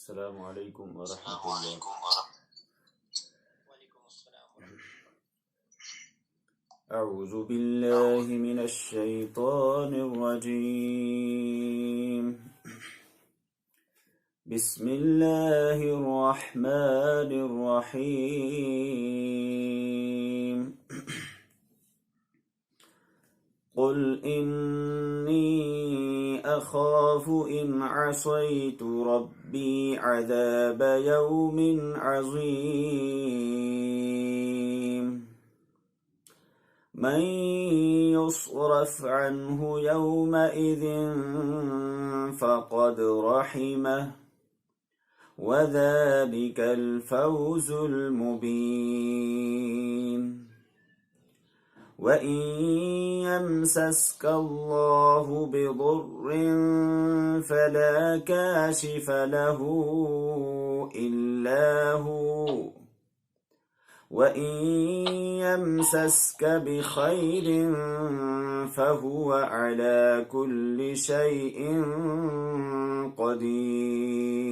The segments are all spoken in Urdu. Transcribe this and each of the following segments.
السلام علیکم ورحمۃ اللہ۔ اعوذ باللہ من الشیطان الرجیم، بسم اللہ الرحمن الرحیم۔ قل انی اخاف ان عصیت ربی عذاب یوم عظیم، من يصرف عنه يومئذ فقد رحمه وذلك الفوز المبين۔ وَإِن يَمْسَسْكَ اللَّهُ بِضُرٍّ فَلَا كَاشِفَ لَهُ إِلَّا هُوَ، وَإِن يَمْسَسْكَ بِخَيْرٍ فَهُوَ عَلَى كُلِّ شَيْءٍ قَدِيرٌ،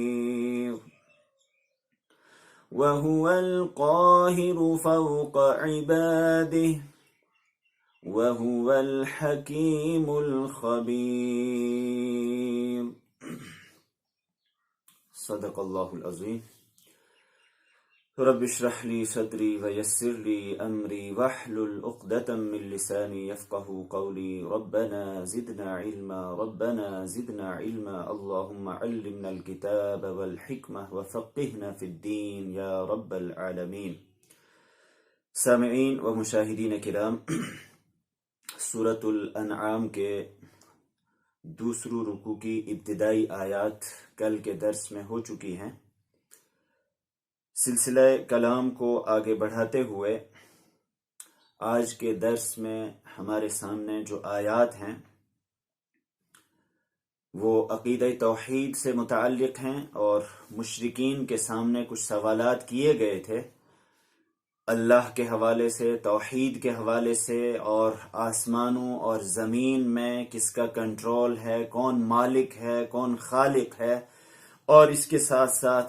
وَهُوَ الْقَاهِرُ فَوْقَ عِبَادِهِ، وَهُوَ الْحَكِيمُ الْخَبِيرُ۔ صدق اللہ العظیم۔ رب اشرح لي صدری ویسر لي امری واحلل عقدۃ من لسانی یفقهوا قولی۔ ربنا زدنا علما، ربنا زدنا علما، اللهم علمنا الكتاب والحکمہ وفقہنا فی الدین یا رب العالمین۔ سامعین و مشاہدین کرام، سورۃ الانعام کے دوسرو رکوع کی ابتدائی آیات کل کے درس میں ہو چکی ہیں۔ سلسلہ کلام کو آگے بڑھاتے ہوئے آج کے درس میں ہمارے سامنے جو آیات ہیں وہ عقیدہ توحید سے متعلق ہیں، اور مشرکین کے سامنے کچھ سوالات کیے گئے تھے اللہ کے حوالے سے، توحید کے حوالے سے، اور آسمانوں اور زمین میں کس کا کنٹرول ہے، کون مالک ہے، کون خالق ہے، اور اس کے ساتھ ساتھ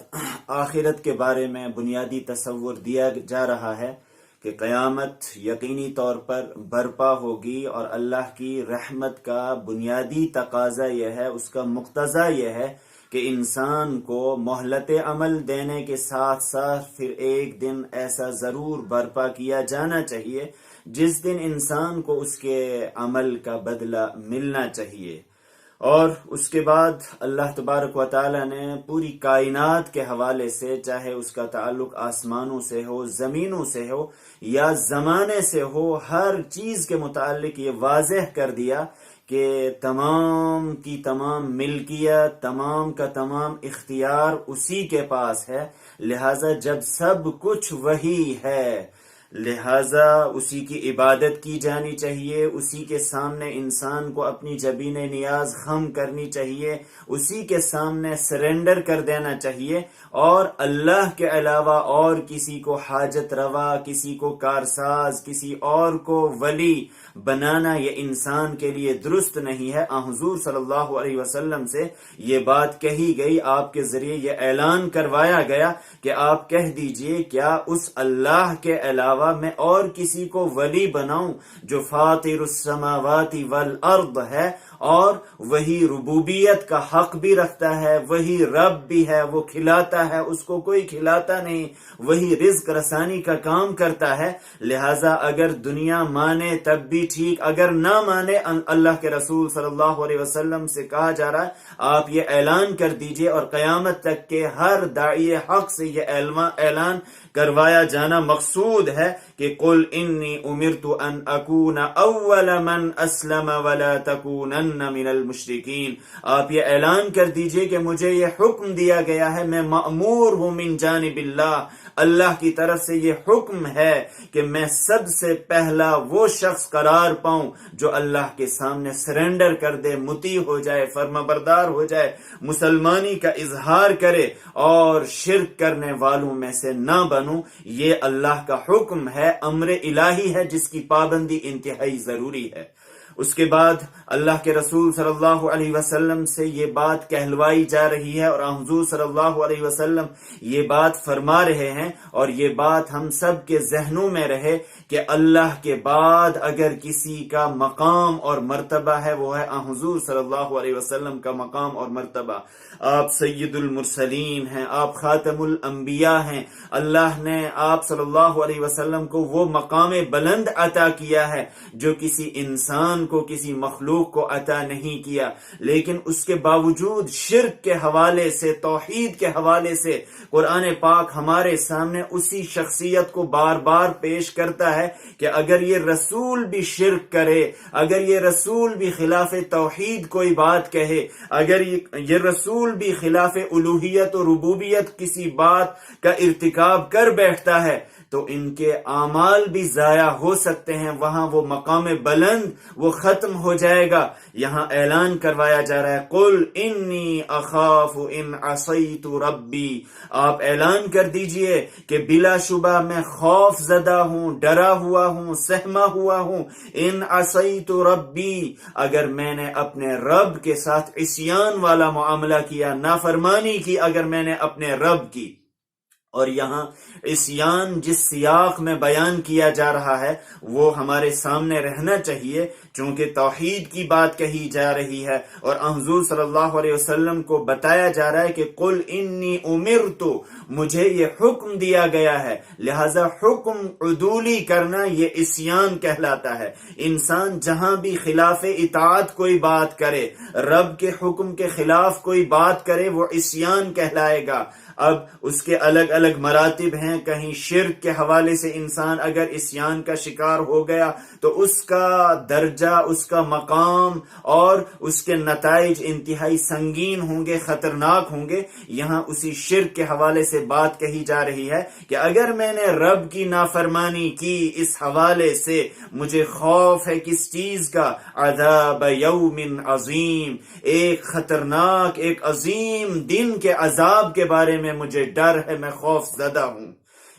آخرت کے بارے میں بنیادی تصور دیا جا رہا ہے کہ قیامت یقینی طور پر برپا ہوگی، اور اللہ کی رحمت کا بنیادی تقاضا یہ ہے، اس کا مقتضا یہ ہے کہ انسان کو مہلت عمل دینے کے ساتھ ساتھ پھر ایک دن ایسا ضرور برپا کیا جانا چاہیے جس دن انسان کو اس کے عمل کا بدلہ ملنا چاہیے۔ اور اس کے بعد اللہ تبارک و تعالی نے پوری کائنات کے حوالے سے، چاہے اس کا تعلق آسمانوں سے ہو، زمینوں سے ہو یا زمانے سے ہو، ہر چیز کے متعلق یہ واضح کر دیا کہ تمام کی تمام ملکیت، تمام کا تمام اختیار اسی کے پاس ہے، لہٰذا جب سب کچھ وہی ہے لہٰذا اسی کی عبادت کی جانی چاہیے، اسی کے سامنے انسان کو اپنی جبین نیاز خم کرنی چاہیے، اسی کے سامنے سرنڈر کر دینا چاہیے، اور اللہ کے علاوہ اور کسی کو حاجت روا، کسی کو کارساز، کسی اور کو ولی بنانا یہ انسان کے لیے درست نہیں ہے۔ حضور صلی اللہ علیہ وسلم سے یہ بات کہی گئی، آپ کے ذریعے یہ اعلان کروایا گیا کہ آپ کہہ دیجئے کیا اس اللہ کے علاوہ میں اور کسی کو ولی بناؤں جو فاطر السماوات والارض ہے، اور وہی ربوبیت کا حق بھی رکھتا ہے، وہی رب بھی ہے، وہ کھلاتا ہے، اس کو کوئی کھلاتا نہیں، وہی رزق رسانی کا کام کرتا ہے۔ لہٰذا اگر دنیا مانے تب بھی ٹھیک، اگر نہ مانے، اللہ کے رسول صلی اللہ علیہ وسلم سے کہا جا رہا ہے آپ یہ اعلان کر دیجئے، اور قیامت تک کے ہر داعی حق سے یہ اعلان کروایا جانا مقصود ہے کہ قل انی امرت ان اکون اول من اسلم ولا تکونن من المشرکین۔ آپ یہ اعلان کر دیجئے کہ مجھے یہ حکم دیا گیا ہے، میں مأمور ہوں من جانب اللہ، اللہ کی طرف سے یہ حکم ہے کہ میں سب سے پہلا وہ شخص قرار پاؤں جو اللہ کے سامنے سرنڈر کر دے، مطیع ہو جائے، فرما بردار ہو جائے، مسلمانی کا اظہار کرے، اور شرک کرنے والوں میں سے نہ بنوں۔ یہ اللہ کا حکم ہے، امر الہی ہے جس کی پابندی انتہائی ضروری ہے۔ اس کے بعد اللہ کے رسول صلی اللہ علیہ وسلم سے یہ بات کہلوائی جا رہی ہے اور حضور صلی اللہ علیہ وسلم یہ بات فرما رہے ہیں، اور یہ بات ہم سب کے ذہنوں میں رہے کہ اللہ کے بعد اگر کسی کا مقام اور مرتبہ ہے وہ ہے حضور صلی اللہ علیہ وسلم کا مقام اور مرتبہ۔ آپ سید المرسلین ہیں، آپ خاتم الانبیاء ہیں، اللہ نے آپ صلی اللہ علیہ وسلم کو وہ مقام بلند عطا کیا ہے جو کسی انسان کو، کسی مخلوق کو عطا نہیں کیا، لیکن اس کے باوجود شرک کے حوالے سے، توحید کے حوالے سے قرآن پاک ہمارے سامنے اسی شخصیت کو بار بار پیش کرتا ہے کہ اگر یہ رسول بھی شرک کرے، اگر یہ رسول بھی خلاف توحید کوئی بات کہے، اگر یہ رسول بھی خلاف الوہیت و ربوبیت کسی بات کا ارتکاب کر بیٹھتا ہے تو ان کے اعمال بھی ضائع ہو سکتے ہیں، وہاں وہ مقام بلند وہ ختم ہو جائے گا۔ یہاں اعلان کروایا جا رہا ہے قل انی اخاف ان عصیت ربی، آپ اعلان کر دیجئے کہ بلا شبہ میں خوف زدہ ہوں، ڈرا ہوا ہوں، سہما ہوا ہوں، ان عصیت ربی، اگر میں نے اپنے رب کے ساتھ عصیان والا معاملہ کیا، نافرمانی کی اگر میں نے اپنے رب کی۔ اور یہاں عصیان جس سیاق میں بیان کیا جا رہا ہے وہ ہمارے سامنے رہنا چاہیے، چونکہ توحید کی بات کہی جا رہی ہے اور حضور صلی اللہ علیہ وسلم کو بتایا جا رہا ہے کہ قل انی امرت، مجھے یہ حکم دیا گیا ہے، لہذا حکم عدولی کرنا یہ عصیان کہلاتا ہے۔ انسان جہاں بھی خلاف اطاعت کوئی بات کرے، رب کے حکم کے خلاف کوئی بات کرے، وہ عصیان کہلائے گا۔ اب اس کے الگ الگ مراتب ہیں، کہیں شرک کے حوالے سے انسان اگر عصیان کا شکار ہو گیا تو اس کا درجہ، اس کا مقام اور اس کے نتائج انتہائی سنگین ہوں گے، خطرناک ہوں گے۔ یہاں اسی شرک کے حوالے سے بات کہی جا رہی ہے کہ اگر میں نے رب کی نافرمانی کی، اس حوالے سے مجھے خوف ہے کس چیز کا؟ عذاب یوم عظیم، ایک خطرناک، ایک عظیم دن کے عذاب کے بارے میں مجھے ڈر ہے، میں خوف زدہ ہوں۔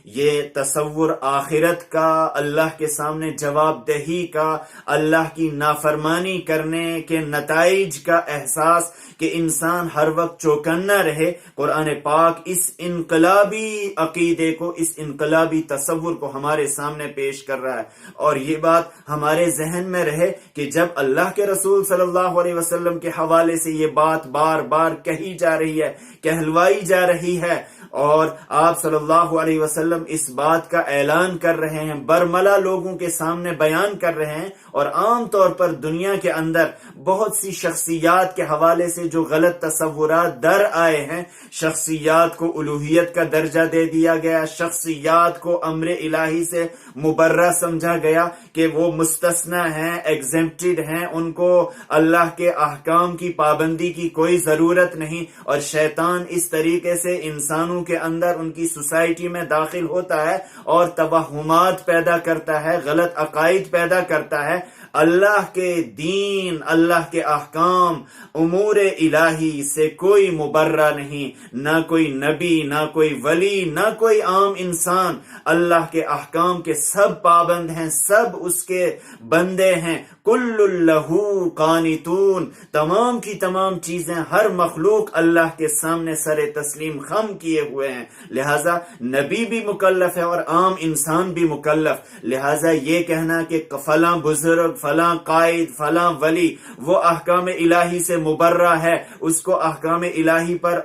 یہ تصور آخرت کا، اللہ کے سامنے جواب دہی کا، اللہ کی نافرمانی کرنے کے نتائج کا احساس کہ انسان ہر وقت چوکنا رہے، قرآن پاک اس انقلابی عقیدے کو، اس انقلابی تصور کو ہمارے سامنے پیش کر رہا ہے۔ اور یہ بات ہمارے ذہن میں رہے کہ جب اللہ کے رسول صلی اللہ علیہ وسلم کے حوالے سے یہ بات بار بار کہی جا رہی ہے، کہلوائی جا رہی ہے، اور آپ صلی اللہ علیہ وسلم اس بات کا اعلان کر رہے ہیں، برملا لوگوں کے سامنے بیان کر رہے ہیں، اور عام طور پر دنیا کے اندر بہت سی شخصیات کے حوالے سے جو غلط تصورات در آئے ہیں، شخصیات کو الوہیت کا درجہ دے دیا گیا، شخصیات کو امر الہی سے مبرہ سمجھا گیا کہ وہ مستثنی ہیں، ایگزمپٹڈ ہیں، ان کو اللہ کے احکام کی پابندی کی کوئی ضرورت نہیں، اور شیطان اس طریقے سے انسانوں کے اندر، ان کی سوسائٹی میں داخل ہوتا ہے اور توہمات پیدا کرتا ہے، غلط عقائد پیدا کرتا ہے۔ اللہ کے دین، اللہ کے احکام، امور الہی سے کوئی مبرہ نہیں، نہ کوئی نبی، نہ کوئی ولی، نہ کوئی عام انسان۔ اللہ کے احکام کے سب پابند ہیں، سب اس کے بندے ہیں۔ کل لہو قانتون، تمام کی تمام چیزیں، ہر مخلوق اللہ کے سامنے سر تسلیم خم کیے ہوئے ہیں، لہذا نبی بھی مکلف ہے اور عام انسان بھی مکلف۔ لہذا یہ کہنا کہ فلاں بزرگ، فلاں قائد، فلاں ولی وہ احکام الہی سے مبرہ ہے، اس کو احکام الہی پر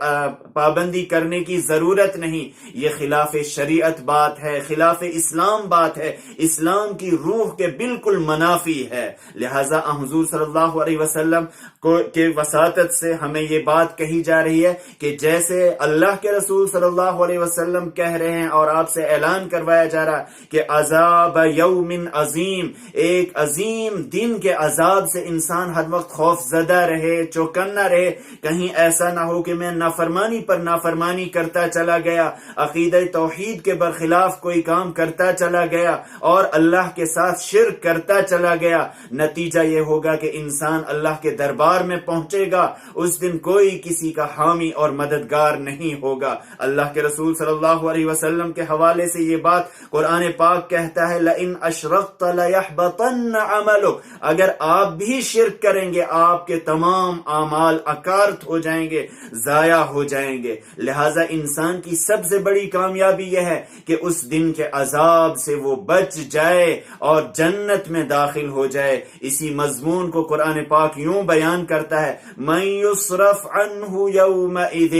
پابندی کرنے کی ضرورت نہیں، یہ خلاف شریعت بات ہے، خلاف اسلام بات ہے، اسلام کی روح کے بالکل منافی ہے۔ لہذا حضور صلی اللہ علیہ وسلم کے وساطت سے ہمیں یہ بات کہی جا رہی ہے کہ جیسے اللہ کے رسول صلی اللہ علیہ وسلم کہہ رہے ہیں اور آپ سے اعلان کروایا جا رہا ہے کہ عذاب یوم عظیم، ایک عظیم دن کے عذاب سے انسان ہر وقت خوف زدہ رہے، چوکنا رہے، کہیں ایسا نہ ہو کہ میں نافرمانی پر نافرمانی کرتا چلا گیا، عقیدہ توحید کے برخلاف کوئی کام کرتا چلا گیا اور اللہ کے ساتھ شرک کرتا چلا گیا، نتیجہ یہ ہوگا کہ انسان اللہ کے دربار میں پہنچے گا، اس دن کوئی کسی کا حامی اور مددگار نہیں ہوگا۔ اللہ کے رسول صلی اللہ علیہ وسلم کے حوالے سے یہ بات قرآن پاک کہتا ہے لئن اشرکت لیحبطن عملک، اگر آپ بھی شرک کریں گے آپ کے تمام اعمال اکارت ہو جائیں گے، ضائع ہو جائیں گے۔ لہٰذا انسان کی سب سے بڑی کامیابی یہ ہے کہ اس دن کے عذاب سے وہ بچ جائے اور جنت میں داخل ہو جائے۔ اسی مضمون کو قرآن پاک یوں بیان کرتا ہے من یصرف عنہ یومئذ،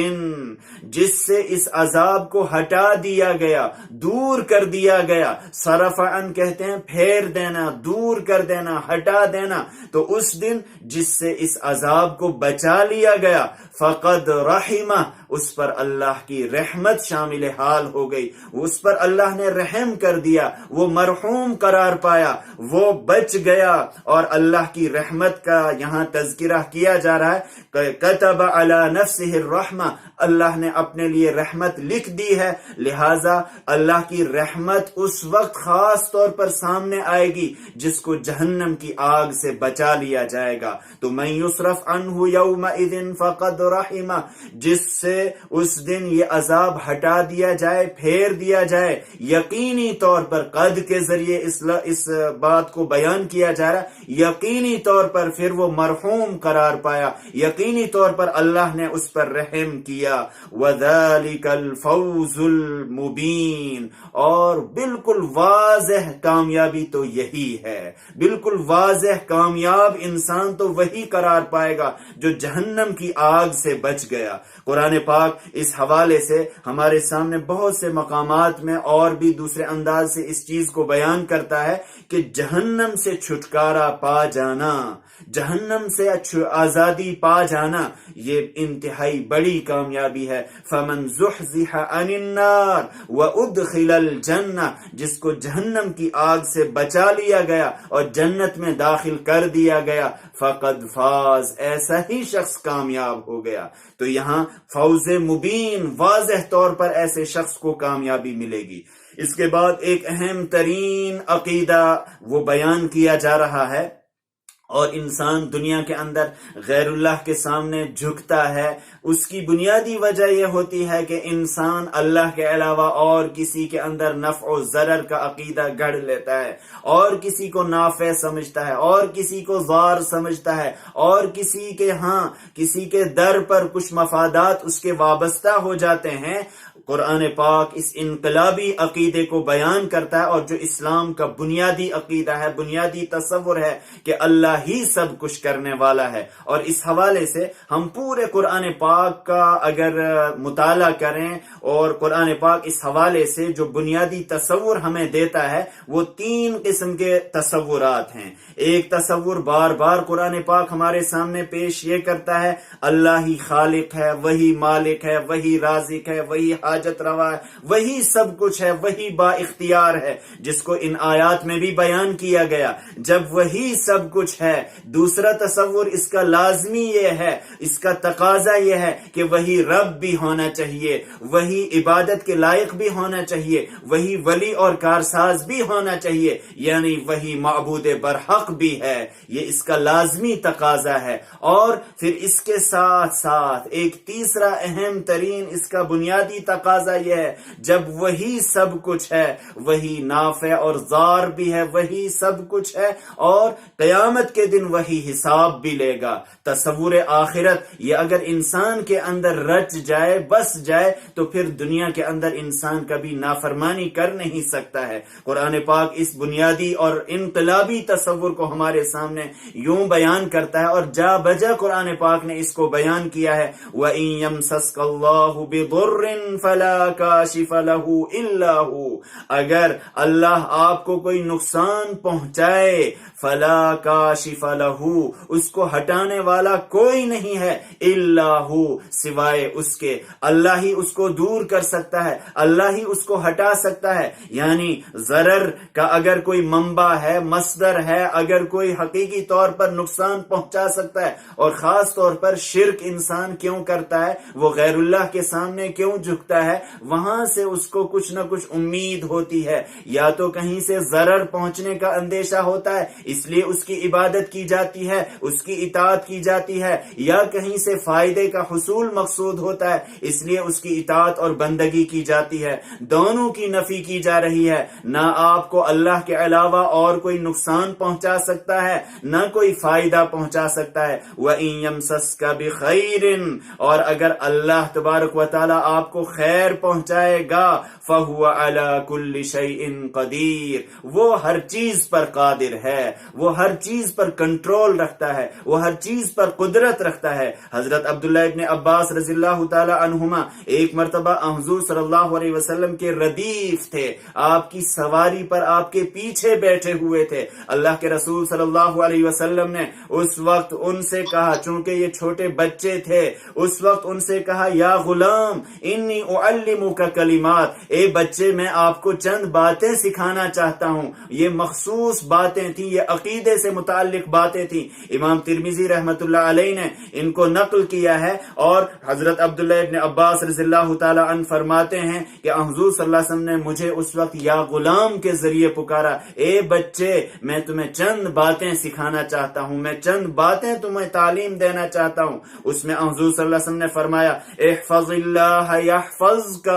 جس سے اس عذاب کو ہٹا دیا گیا، دور کر دیا گیا۔ صرف عن کہتے ہیں پھیر دینا، دور کر دینا، ہٹا دینا۔ تو اس دن جس سے اس عذاب کو بچا لیا گیا، فقد رحمہ، اس پر اللہ کی رحمت شامل حال ہو گئی، اس پر اللہ نے رحم کر دیا، وہ مرحوم قرار پایا، وہ بچ گیا۔ اور اللہ کی رحمت کا یہاں تذکرہ کیا جا رہا ہے، کتب علی نفسہ الرحمہ، اللہ نے اپنے لیے رحمت لکھ دی ہے، لہٰذا اللہ کی رحمت اس وقت خاص طور پر سامنے آئے گی جس کو جہنم کی آگ سے بچا لیا جائے گا۔ تو من یصرف عنہ یومئذ فقد رحمہ، جس سے اس دن یہ عذاب ہٹا دیا جائے، پھیر دیا جائے، یقینی طور پر قد کے ذریعے اس بات کو بیان کیا جا رہا ہے، یقینی طور پر پھر وہ مرحوم قرار پایا، یقینی طور پر اللہ نے اس پر رحم کیا۔ وَذَلِكَ الْفَوْزُ الْمُبِينُ، اور بالکل واضح کامیابی تو یہی ہے، بالکل واضح کامیاب انسان تو وہی قرار پائے گا جو جہنم کی آگ سے بچ گیا۔ قرآن پاک اس حوالے سے ہمارے سامنے بہت سے مقامات میں اور بھی دوسرے انداز سے اس چیز کو بیان کرتا ہے کہ جہنم سے چھٹکارا پا جانا، جہنم سے آزادی پا جانا، یہ انتہائی بڑی کامیابی ہے۔ فمن زحزح عن النار وادخل الجنہ، جس کو جہنم کی آگ سے بچا لیا گیا اور جنت میں داخل کر دیا گیا، فقد فاز، ایسا ہی شخص کامیاب ہو گیا۔ تو یہاں فوز مبین، واضح طور پر ایسے شخص کو کامیابی ملے گی۔ اس کے بعد ایک اہم ترین عقیدہ وہ بیان کیا جا رہا ہے، اور انسان دنیا کے اندر غیر اللہ کے سامنے جھکتا ہے، اس کی بنیادی وجہ یہ ہوتی ہے کہ انسان اللہ کے علاوہ اور کسی کے اندر نفع و ضرر کا عقیدہ گڑھ لیتا ہے، اور کسی کو نافع سمجھتا ہے، اور کسی کو ضار سمجھتا ہے، اور کسی کے در پر کچھ مفادات اس کے وابستہ ہو جاتے ہیں۔ قرآن پاک اس انقلابی عقیدے کو بیان کرتا ہے، اور جو اسلام کا بنیادی عقیدہ ہے، بنیادی تصور ہے کہ اللہ ہی سب کچھ کرنے والا ہے۔ اور اس حوالے سے ہم پورے قرآن پاک کا اگر مطالعہ کریں، اور قرآن پاک اس حوالے سے جو بنیادی تصور ہمیں دیتا ہے وہ 3 قسم کے تصورات ہیں۔ ایک تصور بار بار قرآن پاک ہمارے سامنے پیش یہ کرتا ہے اللہ ہی خالق ہے، وہی مالک ہے، وہی رازق ہے، وہی حاجت روا ہے، وہی سب کچھ ہے، وہی با اختیار ہے، جس کو ان آیات میں بھی بیان کیا گیا۔ جب وہی سب کچھ ہے، دوسرا تصور اس کا لازمی یہ ہے، اس کا تقاضا یہ ہے کہ وہی رب بھی ہونا چاہیے، وہی عبادت کے لائق بھی ہونا چاہیے، وہی ولی اور کارساز بھی ہونا چاہیے، یعنی وہی معبود برحق بھی ہے، یہ اس کا لازمی تقاضا ہے۔ اور پھر اس کے ساتھ ساتھ ایک تیسرا اہم ترین اس کا بنیادی تقاضا یہ ہے، جب وہی سب کچھ ہے، وہی نافع اور ضار بھی ہے، وہی سب کچھ ہے، اور قیامت کے دن وہی حساب بھی لے گا۔ تصور آخرت یہ اگر انسان کے اندر رچ جائے، بس جائے، تو پھر دنیا کے اندر انسان کبھی نافرمانی کر نہیں سکتا ہے۔ قرآن پاک اس بنیادی اور انقلابی تصور کو ہمارے سامنے یوں بیان کرتا ہے، اور جا بجا قرآن پاک نے اس کو بیان کیا ہے وَإِن يَمْسَسْكَ اللَّهُ بِضُرٍّ فَلَا كَاشِفَ لَهُ إِلَّا هُوَ، اگر اللہ آپ کو کوئی نقصان پہنچائے، فَلَا كَاشِفَ لَهُ، اس کو ہٹانے والا کوئی نہیں ہے، إِلَّا هُوَ، سوائے اس کے اللہ ہی اس کو دور کر سکتا ہے، اللہ ہی اس کو ہٹا سکتا ہے۔ یعنی ضرر کا اگر کوئی منبع ہے، مصدر ہے، اگر کوئی حقیقی طور پر نقصان پہنچا سکتا ہے، اور خاص طور پر شرک انسان کیوں کرتا ہے، وہ غیر اللہ کے سامنے کیوں جھکتا ہے، وہاں سے اس کو کچھ نہ کچھ امید ہوتی ہے، یا تو کہیں سے ضرر پہنچنے کا اندیشہ ہوتا ہے اس لیے اس کی عبادت کی جاتی ہے، اس کی اطاعت کی جاتی ہے، یا کہیں سے فائدے کا حصول مقصود ہوتا ہے اس لیے اس کی اطاعت اور بندگی کی جاتی ہے۔ دونوں کی نفی کی جا رہی ہے، نہ آپ کو اللہ کے علاوہ اور کوئی نقصان پہنچا سکتا ہے، نہ کوئی فائدہ پہنچا سکتا ہے۔ وَإِن يَمْسَسْكَ بِخَيْرٍ، اور اگر اللہ تبارک و تعالی آپ کو خیر پہنچائے گا، فَهُوَ عَلَى كُلِّ شَيْءٍ قَدِيرٌ، وہ ہر چیز پر قادر ہے، وہ ہر چیز پر کنٹرول رکھتا ہے، وہ ہر چیز پر قدرت رکھتا ہے۔ حضرت عبداللہ ابن عباس رضی اللہ تعالی عنہما ایک مرتبہ حضور صلی اللہ علیہ وسلم کے ردیف تھے، آپ کی سواری پر آپ کے پیچھے بیٹھے ہوئے تھے۔ اللہ کے رسول صلی اللہ علیہ وسلم نے اس وقت ان سے کہا، چونکہ یہ چھوٹے بچے تھے، اس وقت ان سے کہا، یا غلام انی اعلمک کلمات، اے بچے میں آپ کو چند باتیں سکھانا چاہتا ہوں۔ یہ مخصوص باتیں تھیں، یہ عقیدے سے متعلق باتیں تھیں۔ امام ترمذی رحمۃ اللہ علیہ نے ان کو نقل کیا ہے، اور حضرت عبداللہ ابن عباس رضی اللہ تعالی عنہ فرماتے ہیں کہ حضور صلی اللہ علیہ وسلم نے مجھے اس وقت یا غلام کے ذریعے پکارا، اے بچے میں تمہیں چند باتیں سکھانا چاہتا ہوں، میں چند باتیں تمہیں تعلیم دینا چاہتا ہوں۔ اس میں حضور صلی اللہ علیہ وسلم نے فرمایا، احفظ اللہ یحفظک،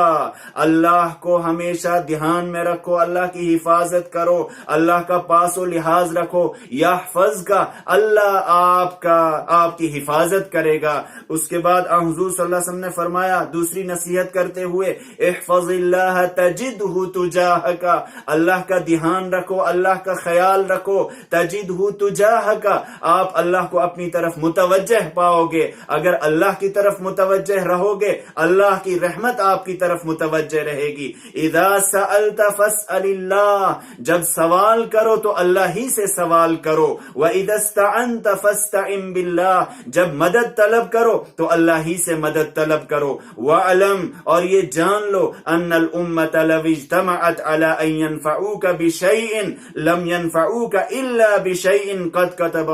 اللہ کو ہمیشہ دھیان میں رکھو، اللہ کی حفاظت کرو، اللہ کا پاس و لحاظ رکھو، یحفظک، اللہ آپ کی حفاظت کرے گا۔ اس کے بعد حضور صلی اللہ علیہ وسلم نے فرمایا دوسری نصیحت کرتے ہوئے، احفظ اللہ تجدہ تجاہک، اللہ کا دھیان رکھو، اللہ کا خیال رکھو، تجدہ تجاہک، آپ اللہ کو اپنی طرف متوجہ پاؤ گے۔ اگر اللہ کی طرف متوجہ رہو گے، اللہ کی رحمت آپ کی طرف متوجہ رہے گی۔ اذا سألت فاسأل اللہ، جب سوال کرو تو اللہ ہی سے سوال کرو۔ وَإِذَا اسْتَعَنْتَ فَاسْتَعِنْ بِاللَّهِ، جب مدد طلب کرو تو اللہ ہی سے مدد طلب کرو۔ وَعْلَمْ، اور یہ جان لو، أَنَّ الْأُمَّةَ لَوْ اجْتَمَعَتْ عَلَىٰ أَن يَنْفَعُوكَ بِشَيْءٍ لَمْ يَنْفَعُوكَ إِلَّا بِشَيْءٍ قَدْ كَتَبَ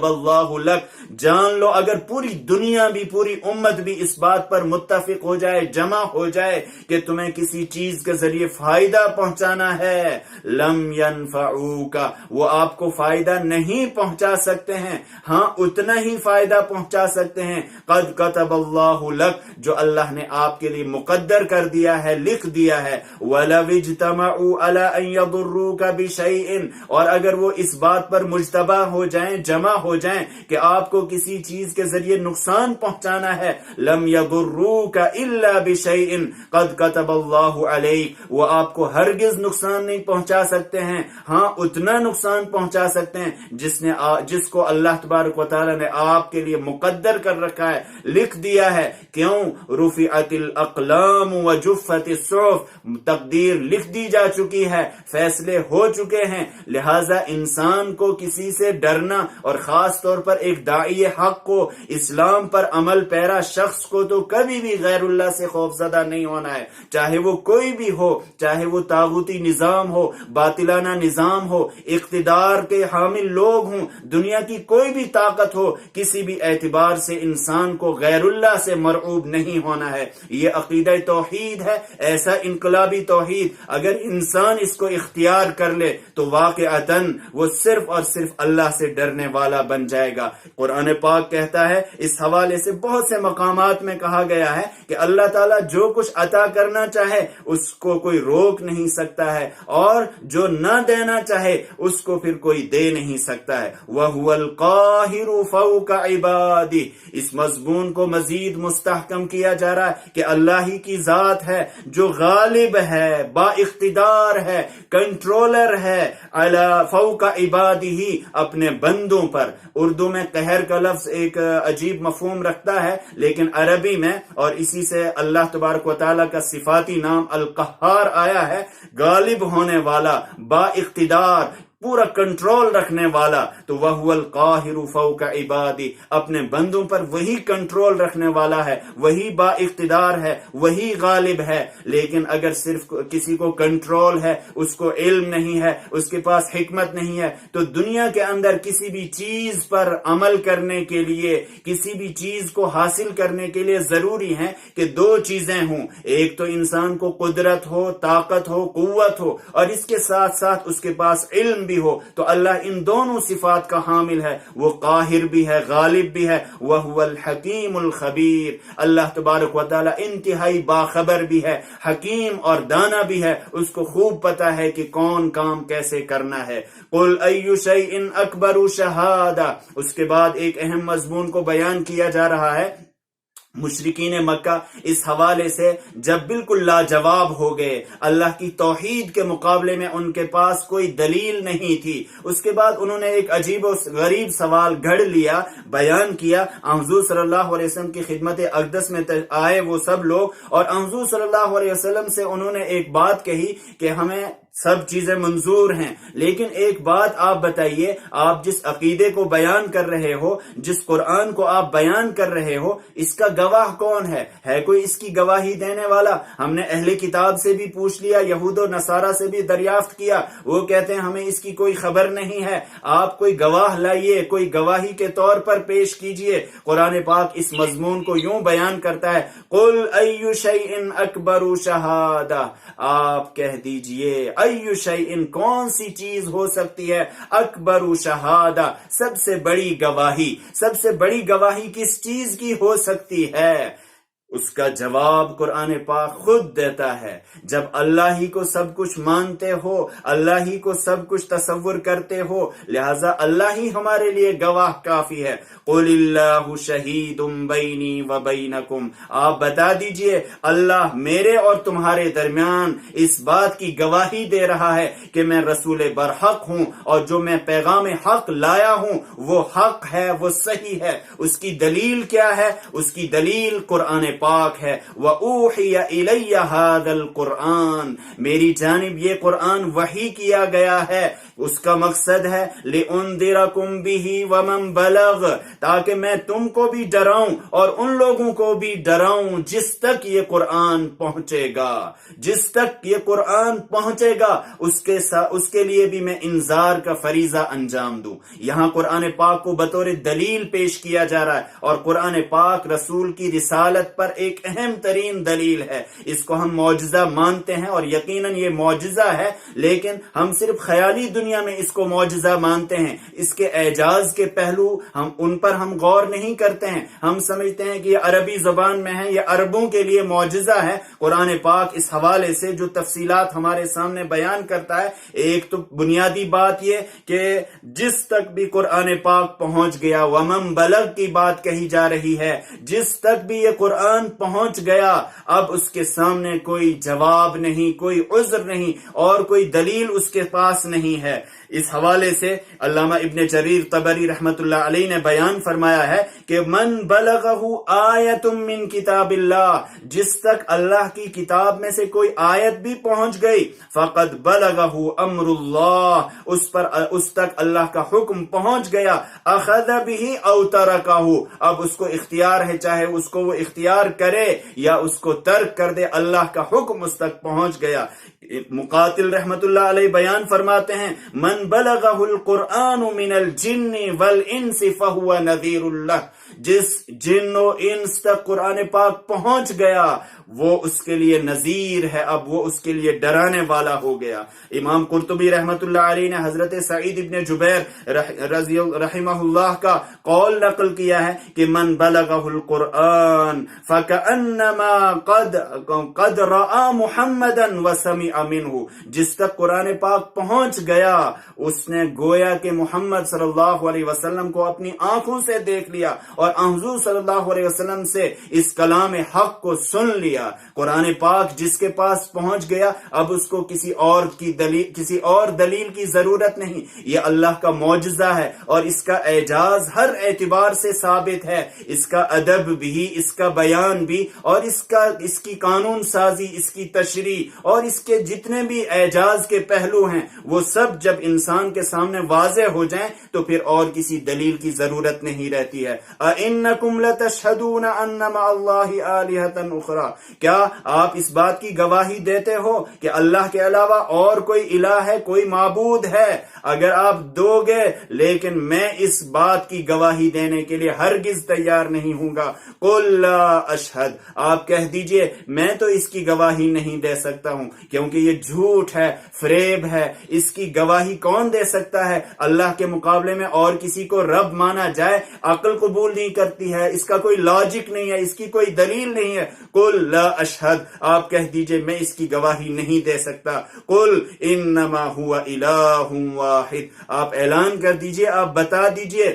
اللَّهُ لَكَ، جان لو اگر پوری دنیا بھی، پوری امت بھی اس بات پر متفق ہو جائے، جمع ہو جائے کہ تمہیں کسی چیز کے ذریعے فائدہ پہنچانا ہے، لم ينفعوک، وہ آپ کو فائدہ نہیں پہنچا سکتے ہیں، ہاں اتنا ہی فائدہ پہنچا سکتے ہیں، قد كتب اللہ لک، جو اللہ نے آپ کے لیے مقدر کر دیا ہے، لکھ دیا ہے۔ وَلَوِ اجْتَمَعُوا عَلَىٰ أَن يَضُرُّوكَ بِشَيْءٍ، اور اگر وہ اس بات پر مجتمع ہو جائیں، جمع ہو جائیں کہ آپ کو کسی چیز کے ذریعے نقصان پہنچانا ہے، لم يضروك الا بشيء قد كتب اللہ علیک، وہ آپ کو ہرگز نقصان نہیں پہنچا سکتے ہیں، ہاں اتنا نقصان پہنچا سکتے ہیں جس کو اللہ تبارک و تعالی نے آپ کے لیے مقدر کر رکھا ہے، لکھ دیا ہے۔ کیوں؟ رفعت الاقلام وجفت الصحف، تقدیر لکھ دی جا چکی ہے، فیصلے ہو چکے ہیں، لہذا انسان کو کسی سے ڈرنا، اور خاص طور پر ایک داعی حق کو، اسلام پر عمل پیرا شخص کو تو کبھی بھی غیر اللہ سے خوفزدہ نہیں ہونا ہے، چاہے وہ کوئی بھی ہو، چاہے وہ طاغوتی نظام ہو، باطلانہ نظام ہو، اقتدار کے حامل لوگ ہوں، دنیا کی کوئی بھی طاقت ہو، کسی بھی اعتبار سے انسان کو غیر اللہ سے مرعوب نہیں ہونا ہے۔ یہ عقیدہ توحید ہے، ایسا انقلابی توحید، اگر انسان اس کو اختیار کر لے تو واقعتاً وہ صرف اور صرف اللہ سے ڈرنے والا بن جائے گا۔ قرآن پاک کہتا ہے، اس حوالے سے بہت سے مقامات میں کہا گیا ہے کہ اللہ تعالیٰ جو کچھ عطا کرنا چاہے اس کو کوئی روک نہیں سکتا ہے، اور جو نہ دینا چاہے اس کو پھر کوئی دے نہیں سکتا ہے۔ وَهُوَ الْقَاهِرُ فَوْقَ عِبَادِهِ، اس مضمون کو مزید مستحکم کیا جا رہا ہے کہ اللہ ہی کی ذات ہے جو غالب ہے، با اقتدار ہے، کنٹرولر ہے، فوق عبادہ، اپنے بندوں پر۔ اردو میں قہر کا لفظ ایک عجیب مفہوم رکھتا ہے، لیکن عربی میں، اور اسی سے اللہ تبارک و تعالیٰ کا صفاتی نام القہار آیا ہے، غالب ہونے والا، با اقتدار، پورا کنٹرول رکھنے والا، تو وَهُوَ الْقَاهِرُ فَوْقَ عِبَادِهِ، اپنے بندوں پر وہی کنٹرول رکھنے والا ہے، وہی با اقتدار ہے، وہی غالب ہے۔ لیکن اگر صرف کسی کو کنٹرول ہے، اس کو علم نہیں ہے، اس کے پاس حکمت نہیں ہے، تو دنیا کے اندر کسی بھی چیز پر عمل کرنے کے لیے، کسی بھی چیز کو حاصل کرنے کے لیے ضروری ہے کہ دو چیزیں ہوں، ایک تو انسان کو قدرت ہو، طاقت ہو، قوت ہو، اور اس کے ساتھ ساتھ اس کے پاس علم بھی ہو۔ تو اللہ ان دونوں صفات کا حامل ہے، وہ قاہر بھی ہے، غالب بھی ہے، وَهُوَ الْحَكِيمُ الْخَبِيرُ، اللہ تبارک و تعالی انتہائی باخبر بھی ہے، حکیم اور دانا بھی ہے، اس کو خوب پتا ہے کہ کون کام کیسے کرنا ہے۔ قُلْ أَيُّ شَيْءٍ أَكْبَرُ شَهَادَةً، اس کے بعد ایک اہم مضمون کو بیان کیا جا رہا ہے۔ مشرکین مکہ اس حوالے سے جب بالکل لاجواب ہو گئے، اللہ کی توحید کے مقابلے میں ان کے پاس کوئی دلیل نہیں تھی، اس کے بعد انہوں نے ایک عجیب و غریب سوال گھڑ لیا، بیان کیا۔ حضور صلی اللہ علیہ وسلم کی خدمت اقدس میں آئے وہ سب لوگ، اور حضور صلی اللہ علیہ وسلم سے انہوں نے ایک بات کہی کہ ہمیں سب چیزیں منظور ہیں، لیکن ایک بات آپ بتائیے، آپ جس عقیدے کو بیان کر رہے ہو، جس قرآن کو آپ بیان کر رہے ہو، اس کا گواہ کون ہے کوئی اس کی گواہی دینے والا؟ ہم نے اہل کتاب سے بھی پوچھ لیا، یہود و نصارہ سے بھی دریافت کیا، وہ کہتے ہیں ہمیں اس کی کوئی خبر نہیں ہے، آپ کوئی گواہ لائیے، کوئی گواہی کے طور پر پیش کیجئے۔ قرآن پاک اس مضمون کو یوں بیان کرتا ہے، قُلْ أَيُّ شَيْءٍ أَكْبَرُ شَهَادَةً، آپ کہہ دیجئے ایُّ شیءٍ، کون سی چیز ہو سکتی ہے، اکبر شہادہ، سب سے بڑی گواہی، سب سے بڑی گواہی کس چیز کی ہو سکتی ہے؟ اس کا جواب قرآن پاک خود دیتا ہے۔ جب اللہ ہی کو سب کچھ مانتے ہو، اللہ ہی کو سب کچھ تصور کرتے ہو، لہذا اللہ ہی ہمارے لیے گواہ کافی ہے۔ قُلِ اللَّهُ شَهِيدٌ بَيْنِي وَبَيْنَكُمْ، آپ بتا دیجئے اللہ میرے اور تمہارے درمیان اس بات کی گواہی دے رہا ہے کہ میں رسول برحق ہوں، اور جو میں پیغام حق لایا ہوں وہ حق ہے، وہ صحیح ہے۔ اس کی دلیل کیا ہے؟ اس کی دلیل قرآن پاک ہے۔ وَأُوحِيَ إِلَيَّ هَذَا الْقُرْآنِ، میری جانب یہ قرآن وحی کیا گیا ہے، اس کا مقصد ہے لِأُنذِرَكُمْ بِهِ وَمَنْ بَلَغَ، تاکہ میں تم کو بھی ڈراؤں اور ان لوگوں کو بھی ڈراؤں جس تک یہ قرآن پہنچے گا، جس تک یہ قرآن پہنچے گا اس کے لیے بھی میں انذار کا فریضہ انجام دوں۔ یہاں قرآن پاک کو بطور دلیل پیش کیا جا رہا ہے، اور قرآن پاک رسول کی رسالت پر ایک اہم ترین دلیل ہے۔ اس کو ہم معجزہ مانتے ہیں، اور یقیناً یہ معجزہ ہے، لیکن ہم صرف خیالی دنیا میں اس کو معجزہ مانتے ہیں، اس کے اعجاز کے پہلو ان پر ہم غور نہیں کرتے ہیں۔ ہم سمجھتے ہیں کہ یہ عربی زبان میں ہے، یہ عربوں کے لیے معجزہ ہے۔ قرآن پاک اس حوالے سے جو تفصیلات ہمارے سامنے بیان کرتا ہے، ایک تو بنیادی بات یہ کہ جس تک بھی قرآن پاک پہنچ گیا، ومن بلغ کی بات کہی جا رہی ہے، جس تک بھی یہ قرآن پہنچ گیا، اب اس کے سامنے کوئی جواب نہیں، کوئی عذر نہیں، اور کوئی دلیل اس کے پاس نہیں ہے۔ اس حوالے سے علامہ ابن جریر طبری رحمت اللہ علیہ نے بیان فرمایا ہے کہ من بلغہ آیت من کتاب اللہ، جس تک اللہ کی کتاب میں سے کوئی آیت بھی پہنچ گئی، فقد بلغہ امر اللہ، اس تک اللہ کا حکم پہنچ گیا، اخذ به او ترکہ، اب اس کو اختیار ہے، چاہے اس کو وہ اختیار کرے یا اس کو ترک کر دے، اللہ کا حکم اس تک پہنچ گیا۔ مقاتل رحمت اللہ علیہ بیان فرماتے ہیں، من بلغہ القرآن من الجن والانس فہو نذیر اللہ، جس جن و انس تک قرآن پاک پہنچ گیا وہ اس کے لیے نذیر ہے، اب وہ اس کے لیے ڈرانے والا ہو گیا۔ امام قرطبی رحمت اللہ علیہ نے حضرت سعید ابن جبیر رحمہ اللہ کا قول نقل کیا ہے کہ من بلغہ القرآن فکأنما قد رأى محمدا وسمع منہ، جس تک قرآن پاک پہنچ گیا اس نے گویا کہ محمد صلی اللہ علیہ وسلم کو اپنی آنکھوں سے دیکھ لیا اور حضور صلی اللہ علیہ وسلم سے اس کلام حق کو سن لیا، قرآن پاک جس کے پاس پہنچ گیا اب اس کو کسی اور دلیل کی ضرورت نہیں۔ یہ اللہ کا معجزہ ہے اور اس کا اعجاز ہر اعتبار سے ثابت ہے، اس کا ادب بھی، اس کا بیان بھی، اور اس کی قانون سازی، اس کی تشریح اور اس کے جتنے بھی اعجاز کے پہلو ہیں وہ سب جب انسان کے سامنے واضح ہو جائیں تو پھر اور کسی دلیل کی ضرورت نہیں رہتی ہے۔ اَإِنَّكُمْ لَتَشْهَدُونَ أَنَّ مَعَ اللَّهِ آلِهَةً أُخْرَى، کیا آپ اس بات کی گواہی دیتے ہو کہ اللہ کے علاوہ اور کوئی الہ ہے، کوئی معبود ہے؟ اگر آپ دو گے لیکن میں اس بات کی گواہی دینے کے لیے ہرگز تیار نہیں ہوں گا۔ قُلْ لَا أَشْهَدُ، آپ کہہ دیجئے میں تو اس کی گواہی نہیں دے سکتا ہوں، کیونکہ یہ جھوٹ ہے، فریب ہے۔ اس کی گواہی کون دے سکتا ہے؟ اللہ کے مقابلے میں اور کسی کو رب مانا جائے عقل قبول نہیں کرتی ہے، اس کا کوئی لاجک نہیں ہے، اس کی کوئی دلیل نہیں ہے۔ قُلْ لَا أَشْهَدُ، آپ کہہ دیجئے میں اس کی گواہی نہیں دے سکتا۔ قُلْ إِنَّمَا هُوَ إِلَٰهٌ وَاحِدٌ، آپ اعلان کر دیجئے، آپ بتا دیجئے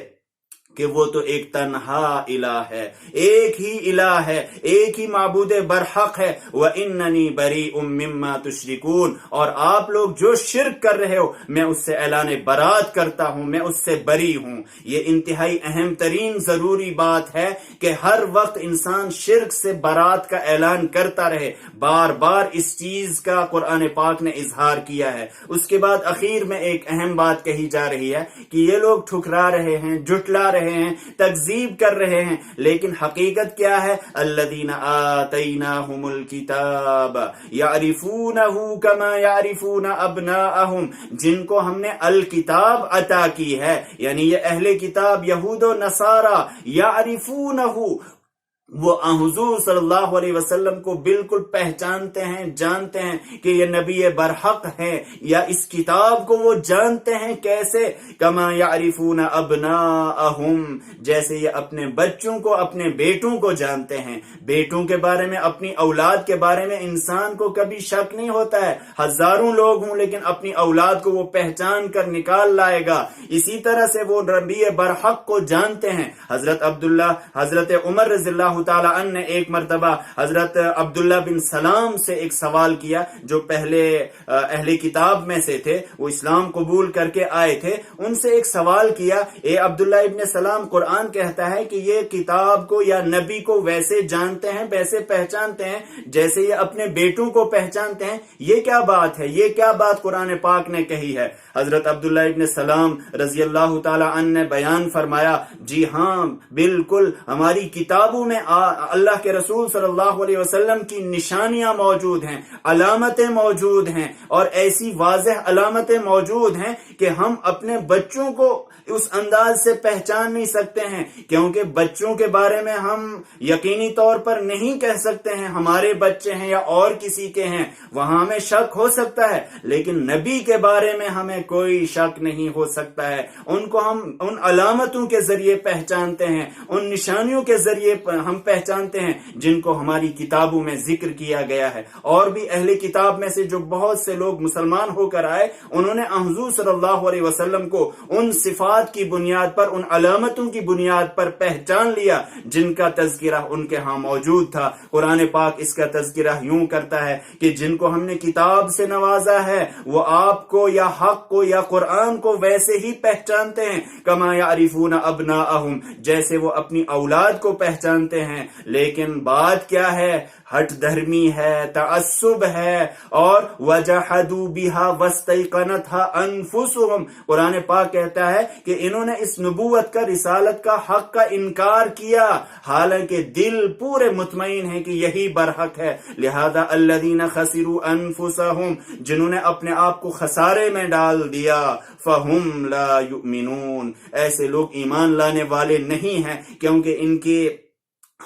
کہ وہ تو ایک تنہا الہ ہے، ایک ہی الہ ہے، ایک ہی معبود برحق ہے۔ وَإِنَّنِي بَرِيءٌ مِّمَّا تُشْرِكُونَ، اور آپ لوگ جو شرک کر رہے ہو میں اس سے اعلان برات کرتا ہوں، میں اس سے بری ہوں۔ یہ انتہائی اہم ترین ضروری بات ہے کہ ہر وقت انسان شرک سے برات کا اعلان کرتا رہے، بار بار اس چیز کا قرآن پاک نے اظہار کیا ہے۔ اس کے بعد اخیر میں ایک اہم بات کہی جا رہی ہے کہ یہ لوگ ٹھکرا رہے ہیں، جھٹلا رہے ہیں، تکذیب کر رہے ہیں، لیکن حقیقت کیا ہے؟ الذین آتیناہم الکتاب یعرفونہ کما یعرفون ابناءہم، جن کو ہم نے الکتاب عطا کی ہے، یعنی یہ اہل کتاب یہود و نصارہ، یعرفونہ، وہ حضور صلی اللہ علیہ وسلم کو بالکل پہچانتے ہیں، جانتے ہیں کہ یہ نبی برحق ہے، یا اس کتاب کو وہ جانتے ہیں کیسے؟ کما یعرفون ابناءہم، جیسے یہ اپنے بچوں کو، اپنے بیٹوں کو جانتے ہیں۔ بیٹوں کے بارے میں، اپنی اولاد کے بارے میں انسان کو کبھی شک نہیں ہوتا ہے، ہزاروں لوگ ہوں لیکن اپنی اولاد کو وہ پہچان کر نکال لائے گا۔ اسی طرح سے وہ نبی برحق کو جانتے ہیں۔ حضرت عمر رضی اللہ تعالی عنہ نے ایک مرتبہ حضرت عبداللہ بن سلام سے ایک سوال کیا، جو پہلے اہل کتاب میں سے تھے، وہ اسلام قبول کر کے آئے تھے۔ ان سے ایک سوال کیا، اے عبداللہ ابن سلام، قرآن کہتا ہے کہ یہ کتاب کو یا نبی کو ویسے جانتے ہیں، ویسے پہچانتے ہیں جیسے یہ اپنے بیٹوں کو پہچانتے ہیں، یہ کیا بات ہے؟ یہ کیا بات قرآن پاک نے کہی ہے؟ حضرت عبداللہ ابن سلام رضی اللہ تعالی عنہ نے بیان فرمایا، جی ہاں بالکل، ہماری کتابوں میں اللہ کے رسول صلی اللہ علیہ وسلم کی نشانیاں موجود ہیں، علامتیں موجود ہیں، اور ایسی واضح علامتیں موجود ہیں کہ ہم اپنے بچوں کو اس انداز سے پہچان نہیں سکتے ہیں، کیونکہ بچوں کے بارے میں ہم یقینی طور پر نہیں کہہ سکتے ہیں ہمارے بچے ہیں یا اور کسی کے ہیں، وہاں ہمیں شک ہو سکتا ہے، لیکن نبی کے بارے میں ہمیں کوئی شک نہیں ہو سکتا ہے۔ ان کو ہم ان علامتوں کے ذریعے پہچانتے ہیں، ان نشانیوں کے ذریعے ہم پہچانتے ہیں جن کو ہماری کتابوں میں ذکر کیا گیا ہے۔ اور بھی اہل کتاب میں سے جو بہت سے لوگ مسلمان ہو کر آئے، انہوں نے حضور صلی اللہ علیہ وسلم کو ان صفات کی بنیاد پر، ان علامتوں کی بنیاد پر پہچان لیا جن کا تذکرہ ان کے ہاں موجود تھا۔ قرآن پاک اس کا تذکرہ یوں کرتا ہے کہ جن کو ہم نے کتاب سے نوازا ہے وہ آپ کو یا حق کو یا قرآن کو ویسے ہی پہچانتے ہیں، کما یعرفون ابناءہم، جیسے وہ اپنی اولاد کو پہچانتے ہیں۔ لیکن بات کیا ہے؟ ہٹ دھرمی ہے، تعصب ہے، اور وجحدوا بها واستيقنتها انفسهم، قرآن پاک کہتا ہے کہ انہوں نے اس نبوت کا، رسالت کا، حق کا انکار کیا، حالانکہ دل پورے مطمئن ہیں کہ یہی برحق ہے۔ لہذا الذين خسروا انفسهم، جنہوں نے اپنے آپ کو خسارے میں ڈال دیا، فهم لا يؤمنون، ایسے لوگ ایمان لانے والے نہیں ہیں، کیونکہ ان کے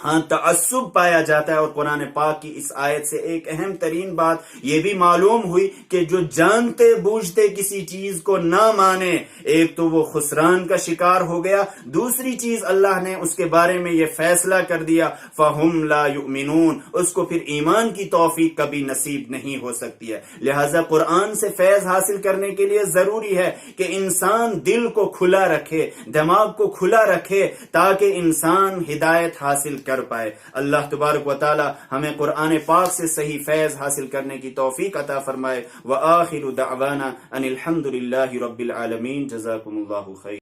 ہاں تعصب پایا جاتا ہے۔ اور قرآن پاک کی اس آیت سے ایک اہم ترین بات یہ بھی معلوم ہوئی کہ جو جانتے بوجھتے کسی چیز کو نہ مانے، ایک تو وہ خسران کا شکار ہو گیا، دوسری چیز اللہ نے اس کے بارے میں یہ فیصلہ کر دیا فَهُمْ لَا يُؤْمِنُونَ، اس کو پھر ایمان کی توفیق کبھی نصیب نہیں ہو سکتی ہے۔ لہٰذا قرآن سے فیض حاصل کرنے کے لیے ضروری ہے کہ انسان دل کو کھلا رکھے، دماغ کو کھلا رکھے، تاکہ انسان ہدایت حاصل کر پائے۔ اللہ تبارک و تعالی ہمیں قرآن پاک سے صحیح فیض حاصل کرنے کی توفیق عطا فرمائے۔ وآخر دعوانا ان الحمد للہ رب العالمین۔ جزاکم اللہ خیر۔